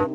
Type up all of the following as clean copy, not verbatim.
Hi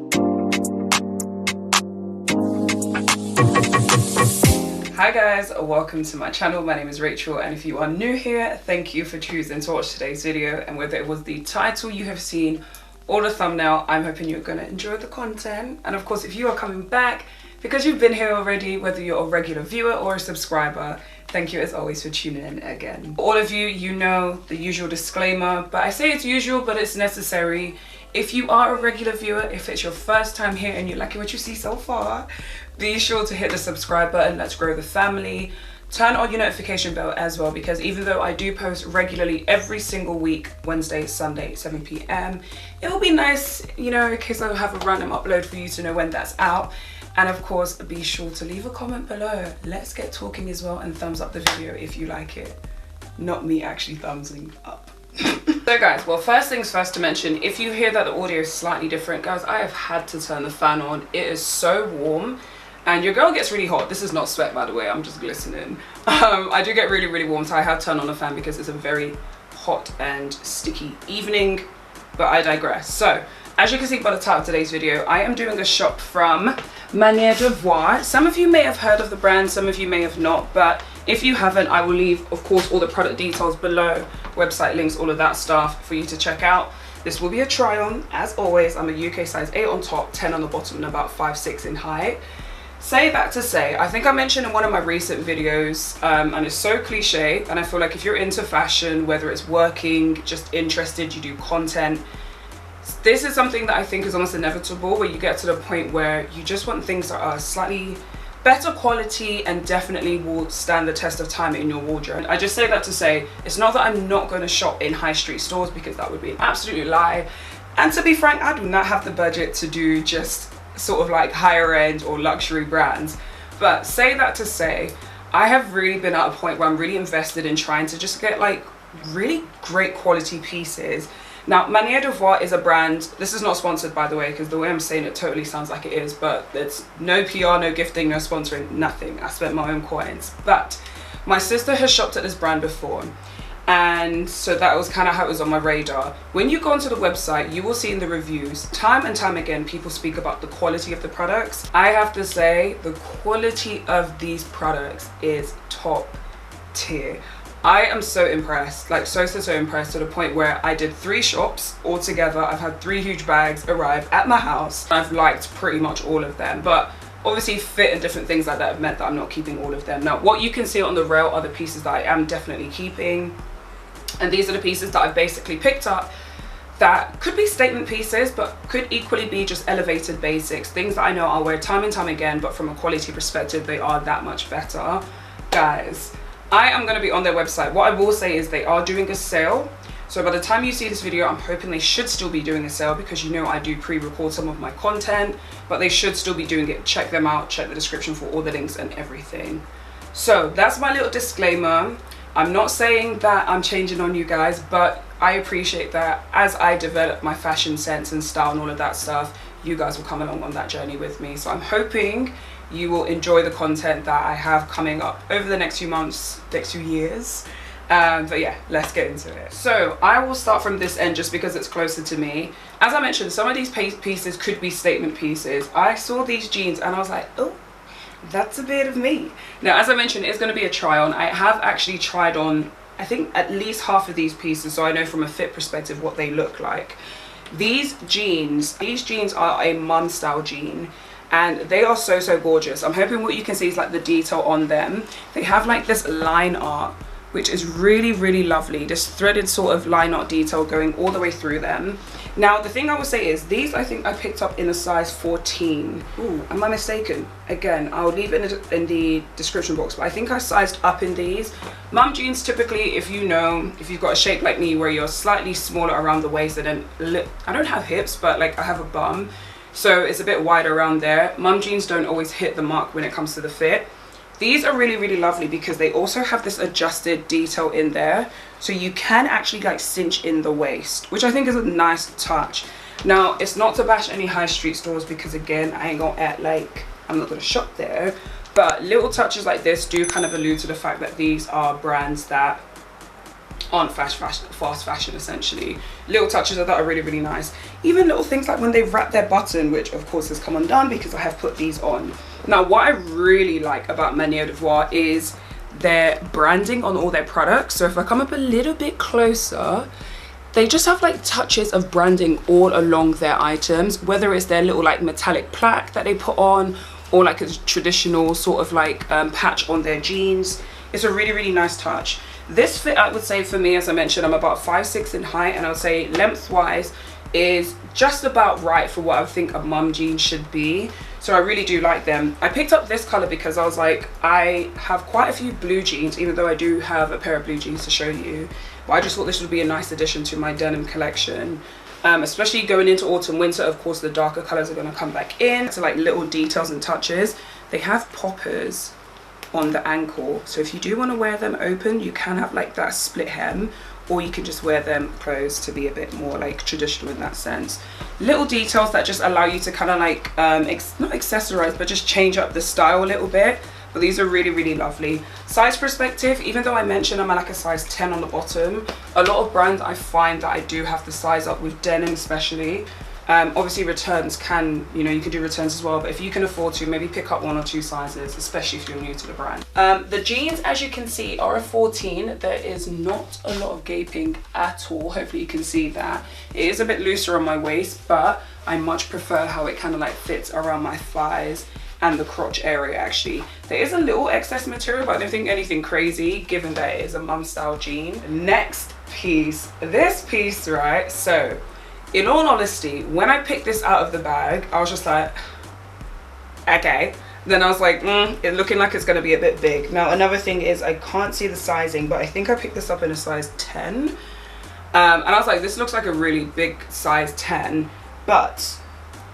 guys, welcome to my channel. My name is Rachel, and if you are new here, thank you for choosing to watch today's video. And whether it was the title you have seen or the thumbnail, I'm hoping you're going to enjoy the content. And of course, if you are coming back because you've been here already, whether you're a regular viewer or a subscriber, thank you as always for tuning in again. All of you, you know the usual disclaimer, but I say it's usual, but it's necessary. If you are a regular viewer, if it's your first time here and you're liking what you see so far, be sure to hit the subscribe button. Let's grow the family. Turn on your notification bell as well, because even though I do post regularly every single week, Wednesday, Sunday, 7 p.m, it will be nice, you know, in case I have a random upload for you to know when that's out. And of course, be sure to leave a comment below. Let's get talking as well, and thumbs up the video if you like it. Not me actually thumbsing up. So guys, well, first things first to mention, if you hear that the audio is slightly different, guys, I have had to turn the fan on. It is so warm and your girl gets really hot. This is not sweat, by the way, I'm just glistening. I do get really warm, so I have turned on the fan because it's a very hot and sticky evening, but I digress. So as you can see by the title of today's video, I am doing a shop from Manière de Voir. Some of you may have heard of the brand, some of you may have not, but if you haven't, I will leave, of course, all the product details below, website links, all of that stuff for you to check out. This will be a try on, as always. I'm a UK size 8 on top, 10 on the bottom, and about 5'6" in height. Say that to say, I think I mentioned in one of my recent videos, and it's so cliche, and I feel like if you're into fashion, whether it's working, just interested, you do content, this is something that I think is almost inevitable, where you get to the point where you just want things that are slightly better quality and definitely will stand the test of time in your wardrobe. I just say that to say, it's not that I'm not going to shop in high street stores, because that would be an absolute lie. And to be frank, I do not have the budget to do just sort of like higher end or luxury brands. But say that to say, I have really been at a point where I'm really invested in trying to just get like really great quality pieces. Now, Manière de Voir is a brand, this is not sponsored by the way, because the way I'm saying it totally sounds like it is, but it's no PR, no gifting, no sponsoring, nothing. I spent my own coins. But my sister has shopped at this brand before, and so that was kind of how it was on my radar. When you go onto the website, you will see in the reviews, time and time again, people speak about the quality of the products. I have to say, the quality of these products is top tier. I am so impressed, like so impressed, to the point where I did 3 shops altogether. I've had 3 huge bags arrive at my house. I've liked pretty much all of them, but obviously fit and different things like that have meant that I'm not keeping all of them. Now, what you can see on the rail are the pieces that I am definitely keeping. And these are the pieces that I've basically picked up that could be statement pieces, but could equally be just elevated basics. Things that I know I'll wear time and time again, but from a quality perspective, they are that much better. Guys, I am going to be on their website. What I will say is they are doing a sale. So by the time you see this video, I'm hoping they should still be doing a sale, because you know I do pre-record some of my content, but they should still be doing it. Check them out, check the description for all the links and everything. So that's my little disclaimer. I'm not saying that I'm changing on you guys, but I appreciate that as I develop my fashion sense and style and all of that stuff, you guys will come along on that journey with me. So I'm hoping you will enjoy the content that I have coming up over the next few months, next few years. But yeah, let's get into it. So I will start from this end just because it's closer to me. As I mentioned, some of these pieces could be statement pieces. I saw these jeans and I was like, oh, that's a bit of me. Now, as I mentioned, it's going to be a try on. I have actually tried on, I think, at least half of these pieces, so I know from a fit perspective what they look like. These jeans are a mum style jean, and they are so gorgeous. I'm hoping what you can see is like the detail on them. They have like this line art, which is really lovely. This threaded sort of line art detail going all the way through them. Now, the thing I will say is these, I think I picked up in a size 14. Ooh, am I mistaken? Again, I'll leave it in the description box, but I think I sized up in these. Mum jeans, typically, if you know, if you've got a shape like me where you're slightly smaller around the waist, and then I don't have hips, but like I have a bum, so it's a bit wider around there. Mum jeans don't always hit the mark when it comes to the fit. These are really lovely because they also have this adjusted detail in there, so you can actually like cinch in the waist, which I think is a nice touch. Now, it's not to bash any high street stores, because again, I ain't gonna act like I'm not gonna shop there, but little touches like this do kind of allude to the fact that these are brands that aren't fast fashion essentially. Little touches of that are really, really nice. Even little things like when they wrap their button, which of course has come undone because I have put these on. Now what I really like about Manière de Voir is their branding on all their products. So if I come up a little bit closer, they just have like touches of branding all along their items, whether it's their little like metallic plaque that they put on, or like a traditional sort of like patch on their jeans. It's a really, really nice touch. This fit, I would say, for me, as I mentioned, I'm about 5'6" in height, and I would say lengthwise is just about right for what I think a mum jean should be. So I really do like them. I picked up this color because I was like, I have quite a few blue jeans, even though I do have a pair of blue jeans to show you. But I just thought this would be a nice addition to my denim collection. Especially going into autumn, winter, of course, the darker colors are going to come back in. So like little details and touches. They have poppers on the ankle. So if you do want to wear them open, you can have like that split hem, or you can just wear them closed to be a bit more like traditional in that sense. Little details that just allow you to kind of like, not accessorize, but just change up the style a little bit. But these are really, really lovely. Size perspective, even though I mentioned I'm at like a size 10 on the bottom, a lot of brands I find that I do have to size up with denim especially. Obviously returns can, you know, you can do returns as well, but if you can afford to, maybe pick up 1 or 2 sizes, especially if you're new to the brand. The jeans, as you can see, are a 14. There is not a lot of gaping at all. Hopefully you can see that. It is a bit looser on my waist, but I much prefer how it kind of like fits around my thighs and the crotch area. Actually, there is a little excess material, but I don't think anything crazy given that it is a mum style jean. Next piece, this piece, right? So in all honesty, when I picked this out of the bag, I was just like, okay. Then I was like, it's looking like it's going to be a bit big. Now another thing is I can't see the sizing, but I think I picked this up in a size 10. And I was like, this looks like a really big size 10, but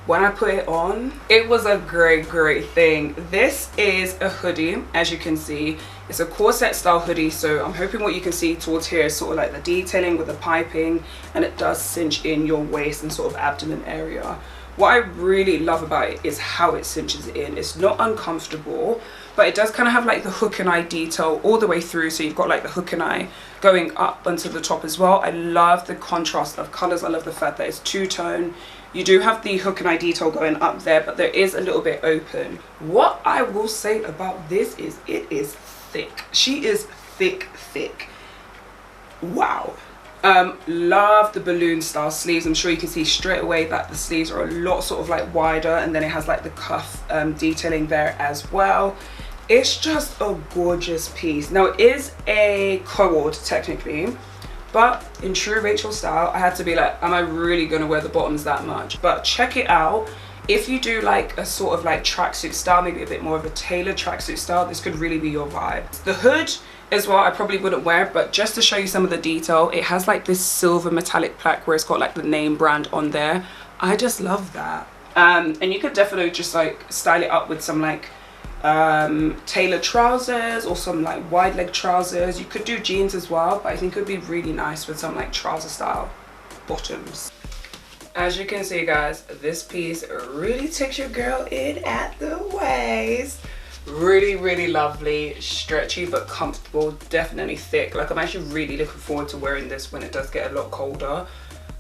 when I put it on, it was a great thing. This is a hoodie, as you can see. It's a corset style hoodie, so I'm hoping what you can see towards here is sort of like the detailing with the piping, and it does cinch in your waist and sort of abdomen area. What I really love about it is how it cinches in. It's not uncomfortable, but it does kind of have like the hook and eye detail all the way through, so you've got like the hook and eye going up onto the top as well. I love the contrast of colors. I love the fact that it's two-tone. You do have the hook and eye detail going up there, but there is a little bit open. What I will say about this is it is thick. She is thick. Wow. Love the balloon style sleeves. I'm sure you can see straight away that the sleeves are a lot sort of like wider, and then it has like the cuff detailing there as well. It's just a gorgeous piece. Now it is a cord technically, but in true Racheal style, I had to be like, am I really gonna wear the bottoms that much? But check it out. If you do like a sort of like tracksuit style, maybe a bit more of a tailored tracksuit style, this could really be your vibe. The hood as well, I probably wouldn't wear, but just to show you some of the detail, it has like this silver metallic plaque where it's got like the name brand on there. I just love that. And you could definitely just like style it up with some like tailored trousers or some like wide leg trousers. You could do jeans as well, but I think it would be really nice with some like trouser style bottoms. As you can see guys, this piece really takes your girl in at the waist. Really lovely, stretchy but comfortable, definitely thick. Like I'm actually really looking forward to wearing this when it does get a lot colder.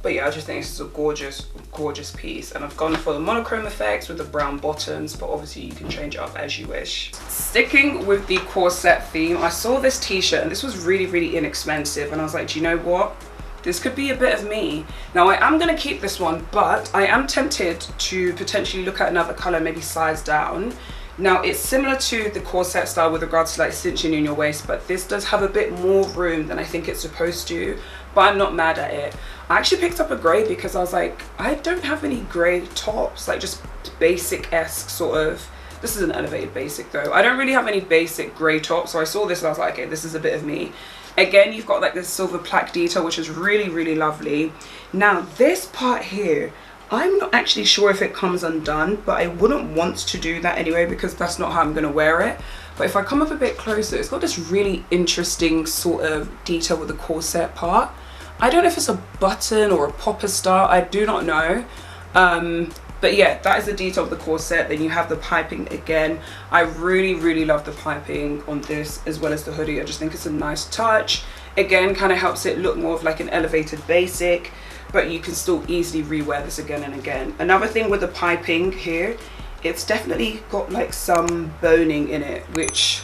But yeah, I just think this is a gorgeous piece, and I've gone for the monochrome effects with the brown bottoms, but obviously you can change it up as you wish. Sticking with the corset theme, I saw this t-shirt and this was really inexpensive, and I was like, do you know what? This could be a bit of me. Now I am going to keep this one, but I am tempted to potentially look at another color, maybe size down. Now it's similar to the corset style with regards to like cinching in your waist, but this does have a bit more room than I think it's supposed to, but I'm not mad at it. I actually picked up a grey because I was like, I don't have any grey tops, like just basic-esque sort of. This is an elevated basic though. I don't really have any basic grey tops, so I saw this and I was like, okay, this is a bit of me. Again, you've got like this silver plaque detail, which is really lovely. Now this part here, I'm not actually sure if it comes undone, but I wouldn't want to do that anyway because that's not how I'm going to wear it. But if I come up a bit closer, it's got this really interesting sort of detail with the corset part. I don't know if it's a button or a popper style, I do not know. But yeah, that is the detail of the corset. Then you have the piping again. I really love the piping on this as well as the hoodie. I just think it's a nice touch. Again, kind of helps it look more of like an elevated basic, but you can still easily rewear this again and again. Another thing with the piping here, it's definitely got like some boning in it, which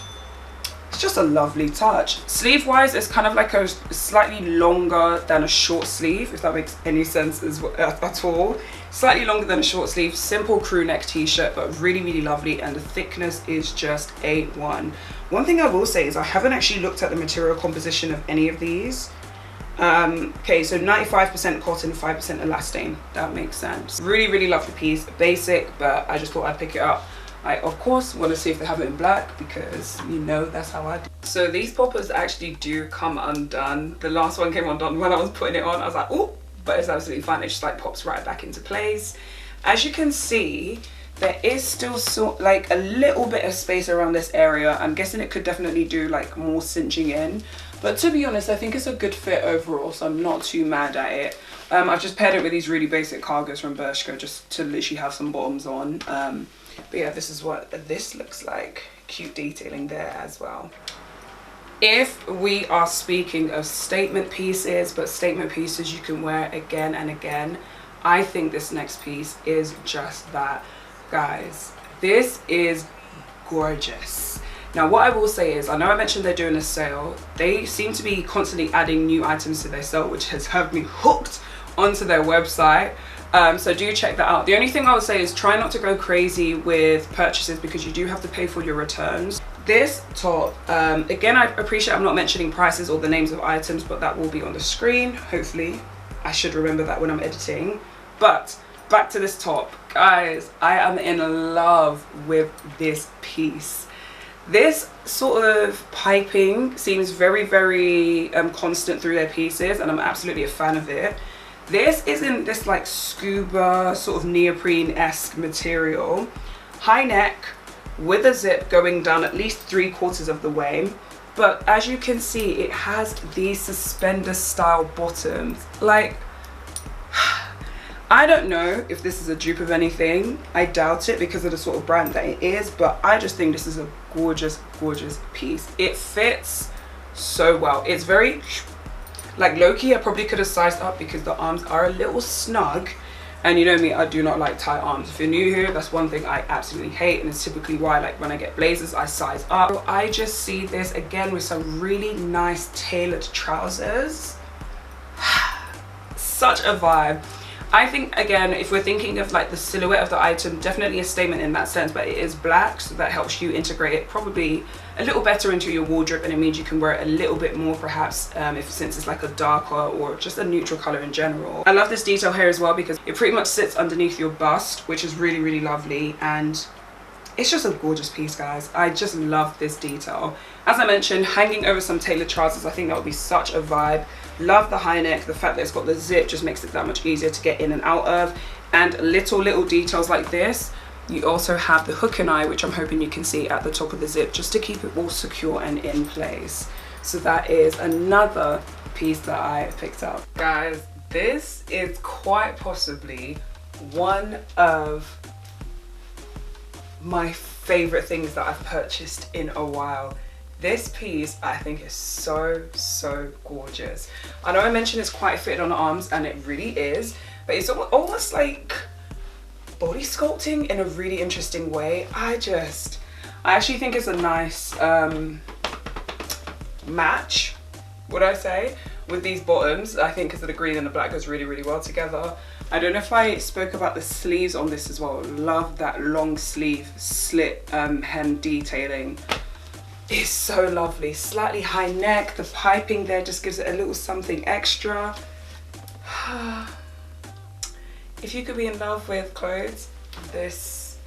it's just a lovely touch. Sleeve wise, it's kind of like a slightly longer than a short sleeve, if that makes any sense at all. Slightly longer than a short sleeve, simple crew neck t-shirt, but really, really lovely, and the thickness is just A1. One thing I will say is I haven't actually looked at the material composition of any of these. Okay, so 95% cotton, 5% elastane. That makes sense. Really, really love the piece. Basic, but I just thought I'd pick it up. I, of course, want to see if they have it in black, because you know that's how I do. So these poppers actually do come undone. The last one came undone when I was putting it on. I was like, oh, but it's absolutely fine. It just like pops right back into place. As you can see, there is still like a little bit of space around this area. I'm guessing it could definitely do like more cinching in. But to be honest, I think it's a good fit overall, so I'm not too mad at it. I've just paired it with these really basic cargos from Beige just to literally have some bottoms on. But yeah, this is what this looks like. Cute detailing there as well. If we are speaking of statement pieces, but statement pieces you can wear again and again, I think this next piece is just that. Guys, this is gorgeous. Now what I will say is, I know I mentioned they're doing a sale. They seem to be constantly adding new items to their sale, which has had me hooked onto their website. So do check that out. The only thing I would say is try not to go crazy with purchases, because you do have to pay for your returns. This top, again, I appreciate I'm not mentioning prices or the names of items, but that will be on the screen. Hopefully I should remember that when I'm editing. But back to this top, guys, I am in love with this piece. This sort of piping seems very, very constant through their pieces, and I'm absolutely a fan of it. This is in this like scuba sort of neoprene-esque material. High neck with a zip going down at least 3/4 of the way. But as you can see, it has these suspender style bottoms. Like, I don't know if this is a dupe of anything. I doubt it because of the sort of brand that it is, but I just think this is a gorgeous, gorgeous piece. It fits so well. It's very, like, low-key, I probably could have sized up because the arms are a little snug. And you know me, I do not like tight arms. If you're new here, that's one thing I absolutely hate, and it's typically why, like, when I get blazers, I size up. So I just see this again with some really nice tailored trousers. Such a vibe. I think, again, if we're thinking of like the silhouette of the item, definitely a statement in that sense, but it is black, so that helps you integrate it probably a little better into your wardrobe, and it means you can wear it a little bit more perhaps since it's like a darker or just a neutral color in general. I love this detail here as well because it pretty much sits underneath your bust, which is really, really lovely, and it's just a gorgeous piece, guys. I just love this detail. As I mentioned, hanging over some tailored trousers, I think that would be such a vibe. Love the high neck. The fact that it's got the zip just makes it that much easier to get in and out of. And little details like this. You also have the hook and eye, which I'm hoping you can see at the top of the zip, just to keep it all secure and in place. So that is another piece that I picked up. Guys, this is quite possibly one of my favorite things that I've purchased in a while. This piece I think is so gorgeous. I know I mentioned it's quite fitted on the arms, and it really is, but it's almost like body sculpting in a really interesting way. I actually think it's a nice match, would I say, with these bottoms. I think because of the green and the black goes really well together. I don't know if I spoke about the sleeves on this as well. Love that long sleeve slit hem detailing. It's so lovely. Slightly high neck. The piping there just gives it a little something extra. If you could be in love with clothes, this,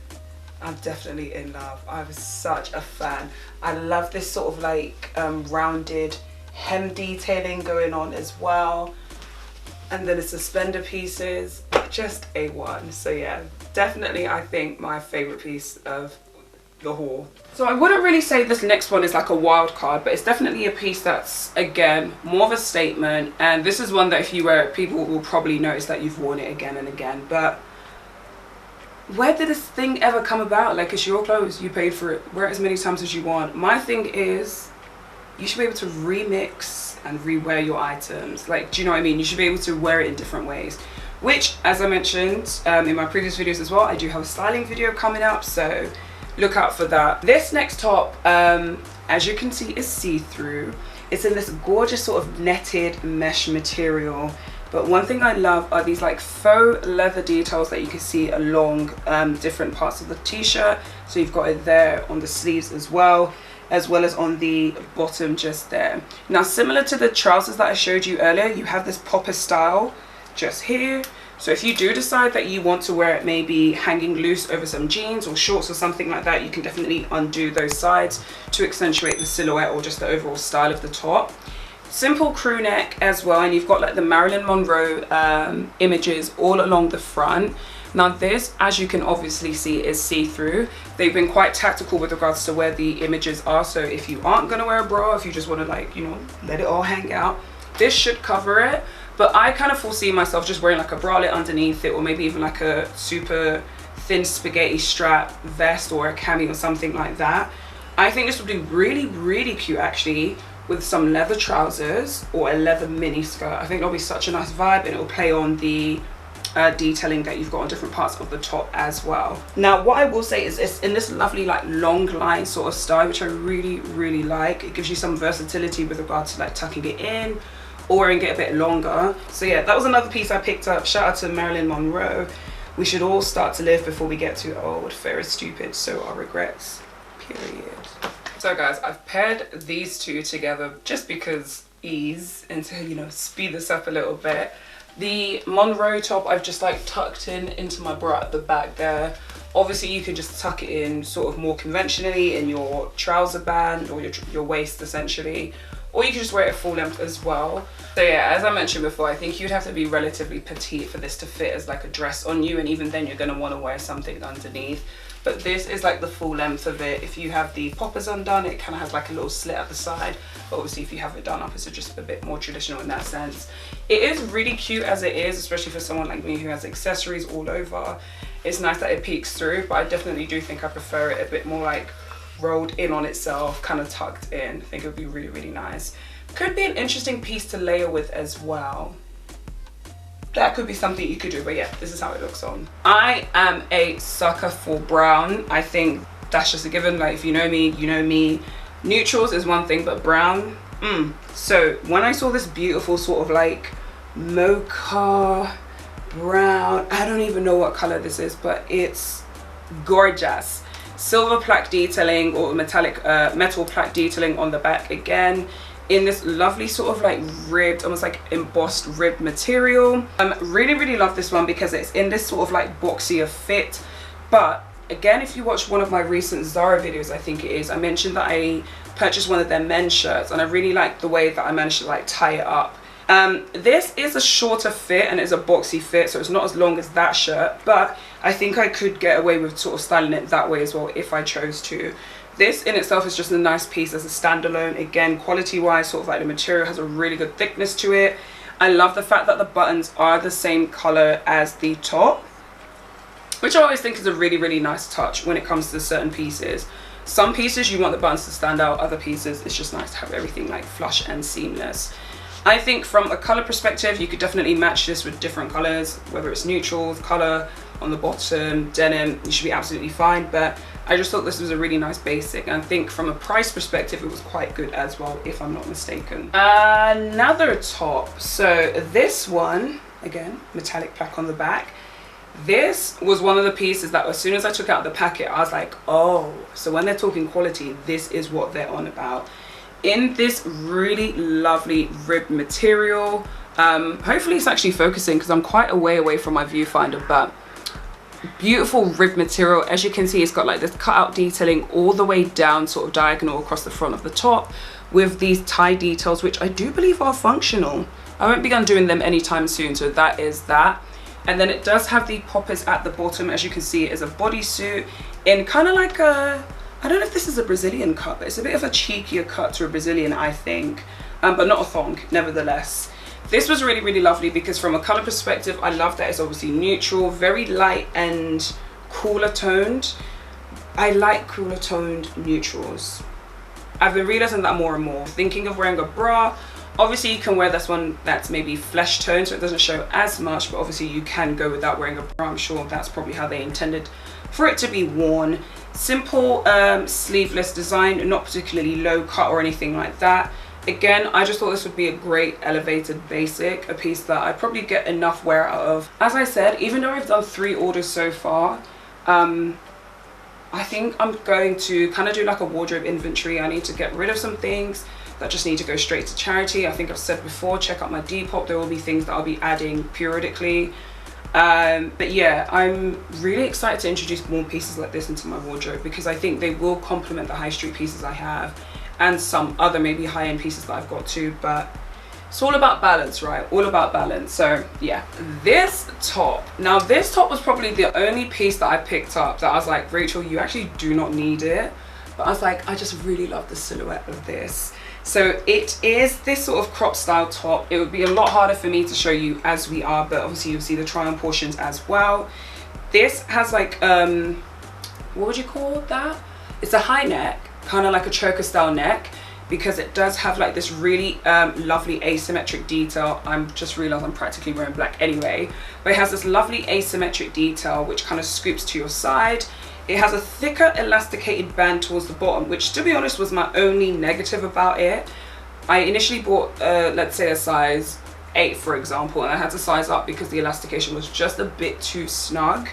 I'm definitely in love. I was such a fan. I love this sort of like rounded hem detailing going on as well. And then the suspender pieces, just A1. So yeah, definitely I think my favorite piece of the haul. So I wouldn't really say this next one is like a wild card, but it's definitely a piece that's, again, more of a statement. And this is one that if you wear it, people will probably notice that you've worn it again and again. But where did this thing ever come about? Like, it's your clothes, you paid for it, wear it as many times as you want. My thing is, you should be able to remix and rewear your items. Like, do you know what I mean? You should be able to wear it in different ways, which, as I mentioned in my previous videos as well, I do have a styling video coming up, so look out for that. This next top, as you can see, is see-through. It's in this gorgeous sort of netted mesh material. But one thing I love are these like faux leather details that you can see along different parts of the t-shirt. So you've got it there on the sleeves as well as on the bottom just there. Now, similar to the trousers that I showed you earlier, you have this popper style just here. So if you do decide that you want to wear it maybe hanging loose over some jeans or shorts or something like that, you can definitely undo those sides to accentuate the silhouette or just the overall style of the top. Simple crew neck as well, and you've got like the Marilyn Monroe images all along the front. Now this, as you can obviously see, is see-through. They've been quite tactical with regards to where the images are, so if you aren't gonna wear a bra, if you just want to, like, you know, let it all hang out, this should cover it. But I kind of foresee myself just wearing like a bralette underneath it, or maybe even like a super thin spaghetti strap vest or a cami or something like that. I think this would be really, really cute actually with some leather trousers or a leather mini skirt. I think it'll be such a nice vibe, and it'll play on the detailing that you've got on different parts of the top as well. Now what I will say is it's in this lovely like long line sort of style, which I really, really like. It gives you some versatility with regards to like tucking it in or wearing it a bit longer. So yeah, that was another piece I picked up. Shout out to Marilyn Monroe. We should all start to live before we get too old. Fair is stupid, so are regrets, period. So guys, I've paired these two together just because ease, and to, you know, speed this up a little bit. The Monroe top I've just like tucked into my bra at the back there. Obviously you can just tuck it in sort of more conventionally in your trouser band or your waist essentially, or you can just wear it full length as well. So yeah, as I mentioned before, I think you'd have to be relatively petite for this to fit as like a dress on you, and even then you're going to want to wear something underneath. But this is like the full length of it. If you have the poppers undone, it kind of has like a little slit at the side, but obviously if you have it done up, it's just a bit more traditional in that sense. It is really cute as it is, especially for someone like me who has accessories all over. It's nice that it peeks through, but I definitely do think I prefer it a bit more like rolled in on itself, kind of tucked in. I think it would be really, really nice. Could be an interesting piece to layer with as well. That could be something you could do, but yeah, this is how it looks on. I am a sucker for brown. I think that's just a given. Like, if you know me, you know me. Neutrals is one thing, but brown, So when I saw this beautiful sort of like mocha brown, I don't even know what color this is, but it's gorgeous. Silver plaque detailing or metallic metal plaque detailing on the back again, in this lovely sort of like ribbed, almost like embossed ribbed material. Really, really love this one because it's in this sort of like boxier fit. But again, if you watch one of my recent Zara videos, I think it is, I mentioned that I purchased one of their men's shirts, and I really like the way that I managed to like tie it up. This is a shorter fit and it's a boxy fit, so it's not as long as that shirt, but I think I could get away with sort of styling it that way as well if I chose to. This in itself is just a nice piece as a standalone. Again, quality wise, sort of like the material has a really good thickness to it. I love the fact that the buttons are the same color as the top, which I always think is a really, really nice touch when it comes to certain pieces. Some pieces you want the buttons to stand out, other pieces it's just nice to have everything like flush and seamless. I think from a color perspective, you could definitely match this with different colors, whether it's neutral, color on the bottom, denim, you should be absolutely fine. But I just thought this was a really nice basic, and I think from a price perspective it was quite good as well, if I'm not mistaken. Another top, so this one, again, metallic plaque on the back. This was one of the pieces that as soon as I took out the packet, I was like, oh, so when they're talking quality, this is what they're on about. In this really lovely ribbed material. Hopefully it's actually focusing because I'm quite a way away from my viewfinder, but beautiful ribbed material. As you can see, it's got like this cutout detailing all the way down, sort of diagonal across the front of the top, with these tie details, which I do believe are functional. I won't be doing them anytime soon, so that is that. And then it does have the poppers at the bottom. As you can see, it is a bodysuit in kind of like a, I don't know if this is a Brazilian cut, but it's a bit of a cheekier cut to a Brazilian, I think, but not a thong, nevertheless. This was really, really lovely because from a color perspective, I love that it's obviously neutral, very light and cooler toned. I like cooler toned neutrals. I've been realizing that more and more. Thinking of wearing a bra Obviously you can wear this one that's maybe flesh tone, so it doesn't show as much, but obviously you can go without wearing a bra. I'm sure that's probably how they intended for it to be worn. Simple sleeveless design, not particularly low cut or anything like that. Again, I just thought this would be a great elevated basic, a piece that I probably get enough wear out of. As I said, even though I've done 3 orders so far, I think I'm going to kind of do like a wardrobe inventory. I need to get rid of some things that just need to go straight to charity. I think I've said before, check out my Depop. There will be things that I'll be adding periodically. But yeah, I'm really excited to introduce more pieces like this into my wardrobe, because I think they will complement the high street pieces I have and some other maybe high-end pieces that I've got too. But it's all about balance, right? All about balance. So yeah, this top. Now this top was probably the only piece that I picked up that I was like, Rachel, you actually do not need it. But I was like, I just really love the silhouette of this. So it is this sort of crop style top. It would be a lot harder for me to show you as we are, but obviously you'll see the try on portions as well. This has like, what would you call that? It's a high neck, kind of like a choker style neck, because it does have like this really lovely asymmetric detail. I'm just realized I'm practically wearing black anyway, but it has this lovely asymmetric detail which kind of scoops to your side. It has a thicker elasticated band towards the bottom, which to be honest was my only negative about it. I initially bought let's say a size 8 for example, and I had to size up because the elastication was just a bit too snug.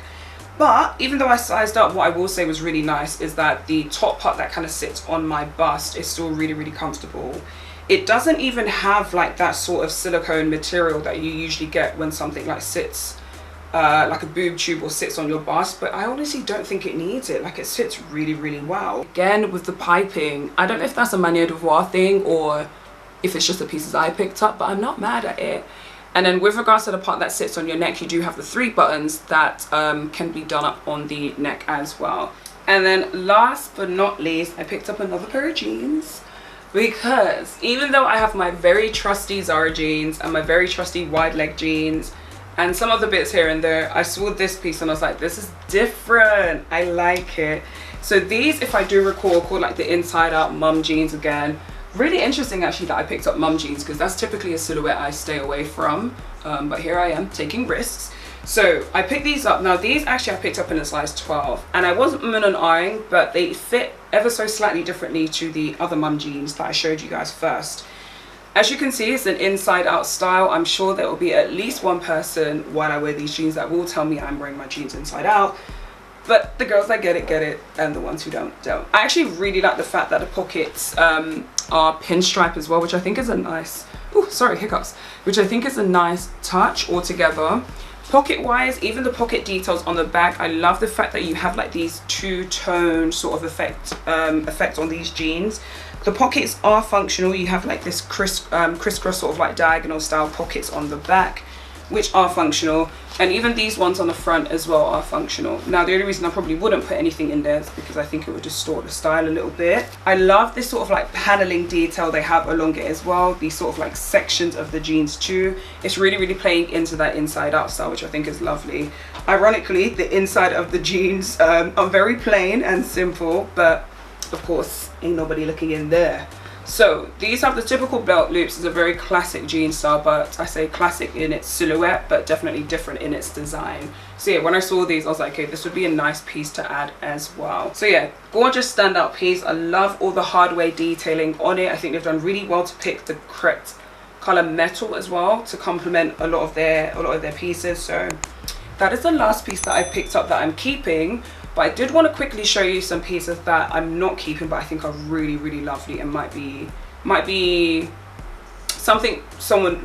But even though I sized up, what I will say was really nice is that the top part that kind of sits on my bust is still really, really comfortable. It doesn't even have like that sort of silicone material that you usually get when something like sits like a boob tube or sits on your bust, but I honestly don't think it needs it. Like, it sits really, really well. Again, with the piping, I don't know if that's a Manière de Voir thing or if it's just the pieces I picked up, but I'm not mad at it. And then with regards to the part that sits on your neck, you do have the 3 buttons that can be done up on the neck as well. And then last but not least, I picked up another pair of jeans, because even though I have my very trusty Zara jeans and my very trusty wide leg jeans and some other bits here and there, I saw this piece and I was like, this is different. I like it. So these, if I do recall, are called like the inside out mum jeans again. Really interesting actually that I picked up mum jeans, because that's typically a silhouette I stay away from, but here I am taking risks. So I picked these up. Now these actually I picked up in a size 12, and I wasn't and eyeing, but they fit ever so slightly differently to the other mum jeans that I showed you guys first. As you can see, it's an inside out style. I'm sure there will be at least one person while I wear these jeans that will tell me I'm wearing my jeans inside out. But the girls that get it, and the ones who don't. I actually really like the fact that the pockets are pinstripe as well, which I think is a nice, oh sorry, hiccups, which I think is a nice touch altogether. Pocket wise, even the pocket details on the back, I love the fact that you have like these two-tone sort of effect on these jeans. The pockets are functional. You have like this crisscross sort of like diagonal style pockets on the back, which are functional, and even these ones on the front as well are functional. Now the only reason I probably wouldn't put anything in there is because I think it would distort the style a little bit. I love this sort of like paneling detail they have along it as well, these sort of like sections of the jeans too. It's really, really playing into that inside out style, which I think is lovely. Ironically, the inside of the jeans are very plain and simple, but of course ain't nobody looking in there. So these have the typical belt loops. It's a very classic jean style, but I say classic in its silhouette, but definitely different in its design. So yeah, when I saw these, I was like, okay, this would be a nice piece to add as well. So yeah, gorgeous standout piece. I love all the hardware detailing on it. I think they've done really well to pick the correct color metal as well to complement a lot of their pieces. So that is the last piece that I picked up that I'm keeping. But I did want to quickly show you some pieces that I'm not keeping, but I think are really, really lovely and might be something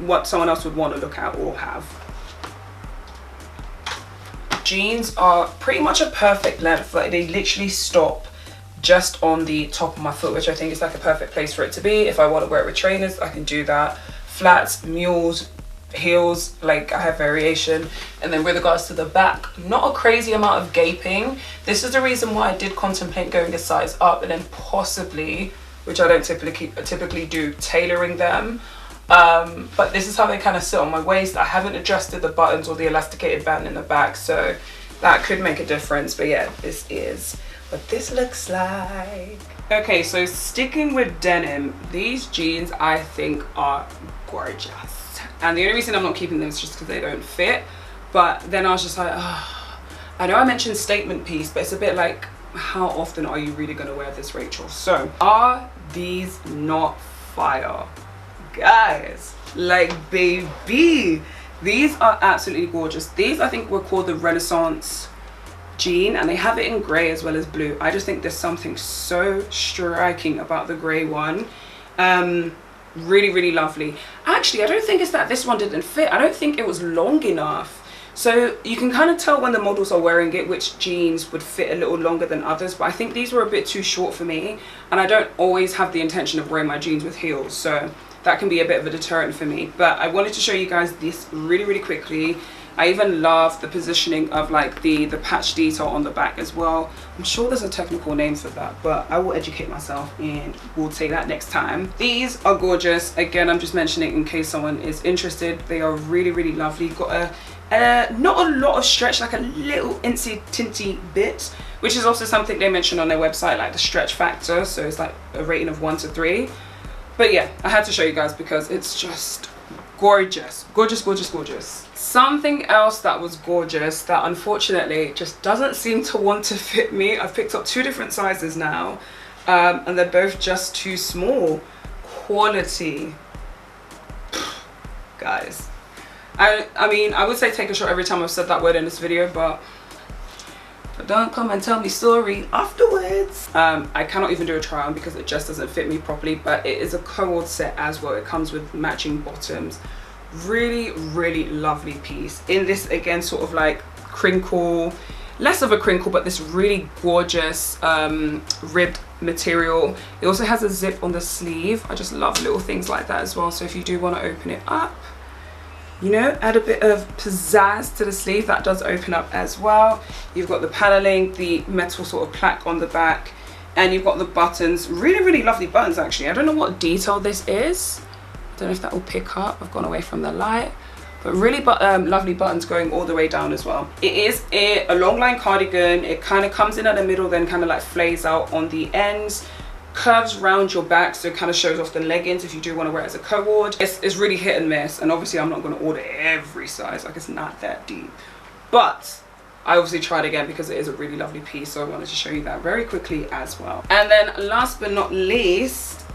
what someone else would want to look at or have. Jeans are pretty much a perfect length. Like, they literally stop just on the top of my foot, which I think is like a perfect place for it to be. If I want to wear it with trainers, I can do that. Flats, mules, heels, like I have variation. And then with regards to the back, not a crazy amount of gaping. This is the reason why I did contemplate going a size up and then possibly, which I don't typically do, tailoring them. But this is how they kind of sit on my waist. I haven't adjusted the buttons or the elasticated band in the back, so that could make a difference. But yeah, this is what this looks like. Okay, so sticking with denim, these jeans I think are gorgeous. And the only reason I'm not keeping them is just because they don't fit. But then I was just like, oh, I know I mentioned statement piece, but it's a bit like, how often are you really gonna wear this, Racheal? So, are these not fire? Guys, like, baby, these are absolutely gorgeous. These I think were called the Renaissance jean, and they have it in grey as well as blue. I just think there's something so striking about the grey one. Really lovely. Actually, I don't think it's that this one didn't fit. I don't think it was long enough. So you can kind of tell when the models are wearing it which jeans would fit a little longer than others, but I think these were a bit too short for me, and I don't always have the intention of wearing my jeans with heels, so that can be a bit of a deterrent for me. But I wanted to show you guys this really quickly. I even love the positioning of like the patch detail on the back as well. I'm sure there's a technical name for that, but I will educate myself and we'll say that next time. These are gorgeous. Again, I'm just mentioning in case someone is interested. They are really lovely. Got not a lot of stretch, like a little incy tinty bit, which is also something they mentioned on their website, like the stretch factor. So it's like a rating of 1 to 3. But yeah, I had to show you guys because it's just gorgeous. Gorgeous. Something else that was gorgeous that unfortunately just doesn't seem to want to fit me. I've picked up 2 different sizes now, and they're both just too small. Quality. Guys. I mean, I would say take a shot every time I've said that word in this video, but don't come and tell me sorry afterwards. I cannot even do a try on because it just doesn't fit me properly, but it is a co-ord set as well. It comes with matching bottoms. Really lovely piece. In this, again, sort of like crinkle, less of a crinkle, but this really gorgeous ribbed material. It also has a zip on the sleeve. I just love little things like that as well. So if you do want to open it up, you know, add a bit of pizzazz to the sleeve, that does open up as well. You've got the paneling, the metal sort of plaque on the back, and you've got the buttons. Really lovely buttons, actually. I don't know what detail this is. I don't know if that will pick up. I've gone away from the light, but really lovely buttons going all the way down as well. It is a long line cardigan. It kind of comes in at the middle, then kind of like flays out on the ends, curves round your back, so it kind of shows off the leggings if you do want to wear it as a co-ord. It's really hit and miss, and obviously I'm not going to order every size, like it's not that deep, but I obviously tried again because it is a really lovely piece, so I wanted to show you that very quickly as well. And then last but not least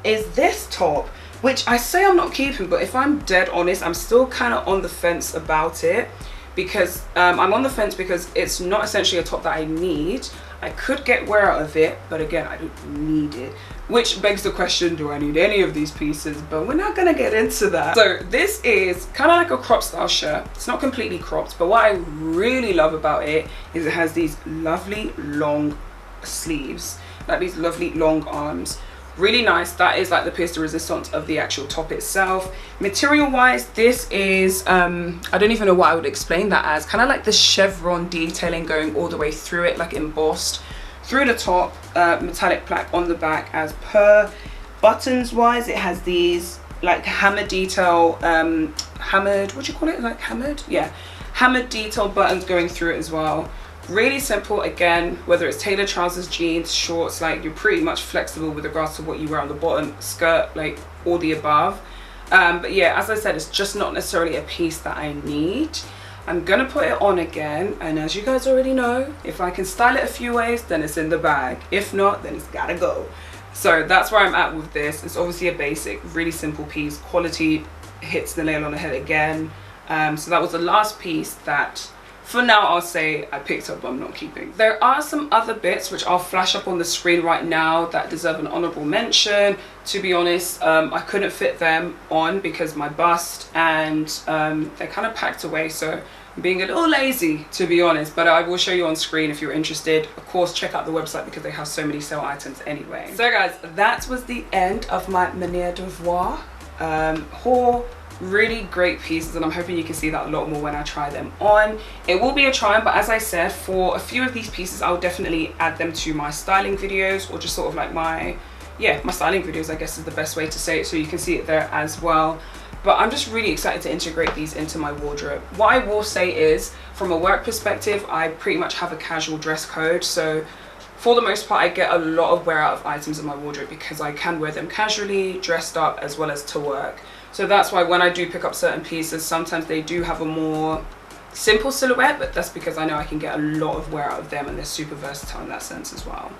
is this top, which I say I'm not keeping, but if I'm dead honest, I'm still kind of on the fence about it, because I'm on the fence because it's not essentially a top that I need. I could get wear out of it, but again, I don't need it, which begs the question, do I need any of these pieces? But we're not gonna get into that. So this is kind of like a crop style shirt. It's not completely cropped, but what I really love about it is it has these lovely long sleeves, like these lovely long arms. Really nice. That is like the pièce de résistance of the actual top itself. Material wise, this is I don't even know what I would explain that as, kind of like the chevron detailing going all the way through it, like embossed through the top, metallic plaque on the back as per. Buttons wise, it has these like hammer detail, hammered, what do you call it, like hammered, yeah, hammered detail buttons going through it as well. Really simple. Again, whether it's tailored trousers, jeans, shorts, like you're pretty much flexible with regards to what you wear on the bottom, skirt, like all the above. But yeah, as I said, it's just not necessarily a piece that I need. I'm gonna put it on again, and as you guys already know, if I can style it a few ways, then it's in the bag. If not, then it's gotta go. So that's where I'm at with this. It's obviously a basic, really simple piece. Quality hits the nail on the head again. So that was the last piece that, for now, I'll say I picked up but I'm not keeping. There are some other bits which I'll flash up on the screen right now that deserve an honorable mention. To be honest, I couldn't fit them on because my bust, and they're kind of packed away, so I'm being a little lazy, to be honest, but I will show you on screen if you're interested. Of course, check out the website because they have so many sale items anyway. So guys, that was the end of my Manière de Voir haul. Really great pieces, and I'm hoping you can see that a lot more when I try them on. It will be a try on, but as I said, for a few of these pieces I'll definitely add them to my styling videos, or just sort of like my styling videos, I guess is the best way to say it, so you can see it there as well. But I'm just really excited to integrate these into my wardrobe. What I will say is, from a work perspective, I pretty much have a casual dress code, so For the most part, I get a lot of wear out of items in my wardrobe because I can wear them casually, dressed up, as well as to work. So that's why when I do pick up certain pieces, sometimes they do have a more simple silhouette, but that's because I know I can get a lot of wear out of them, and they're super versatile in that sense as well.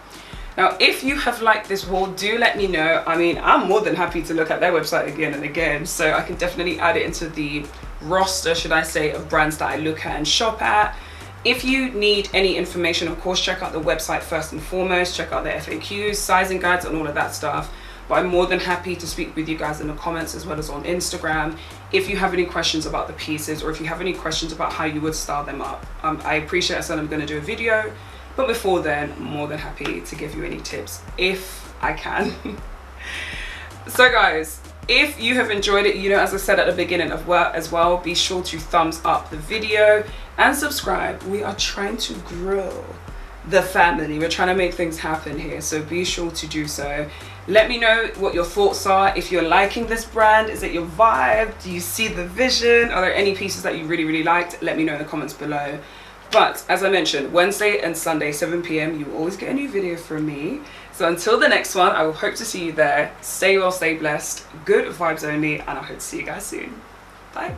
Now, if you have liked this haul, do let me know. I mean, I'm more than happy to look at their website again and again, so I can definitely add it into the roster, should I say, of brands that I look at and shop at. If you need any information, of course, check out the website first and foremost, check out the FAQs, sizing guides, and all of that stuff. But I'm more than happy to speak with you guys in the comments as well as on Instagram if you have any questions about the pieces, or if you have any questions about how you would style them up. I appreciate I said I'm going to do a video, but before then, I'm more than happy to give you any tips if I can. So guys, if you have enjoyed it, you know, as I said at the beginning of work as well, be sure to thumbs up the video and subscribe. We are trying to grow the family. We're trying to make things happen here, so be sure to do so. Let me know what your thoughts are. If you're liking this brand, is it your vibe? Do you see the vision? Are there any pieces that you really liked? Let me know in the comments below. But as I mentioned, Wednesday and Sunday 7 p.m. you will always get a new video from me. So until the next one, I will hope to see you there. Stay well, stay blessed, good vibes only, and I hope to see you guys soon. Bye.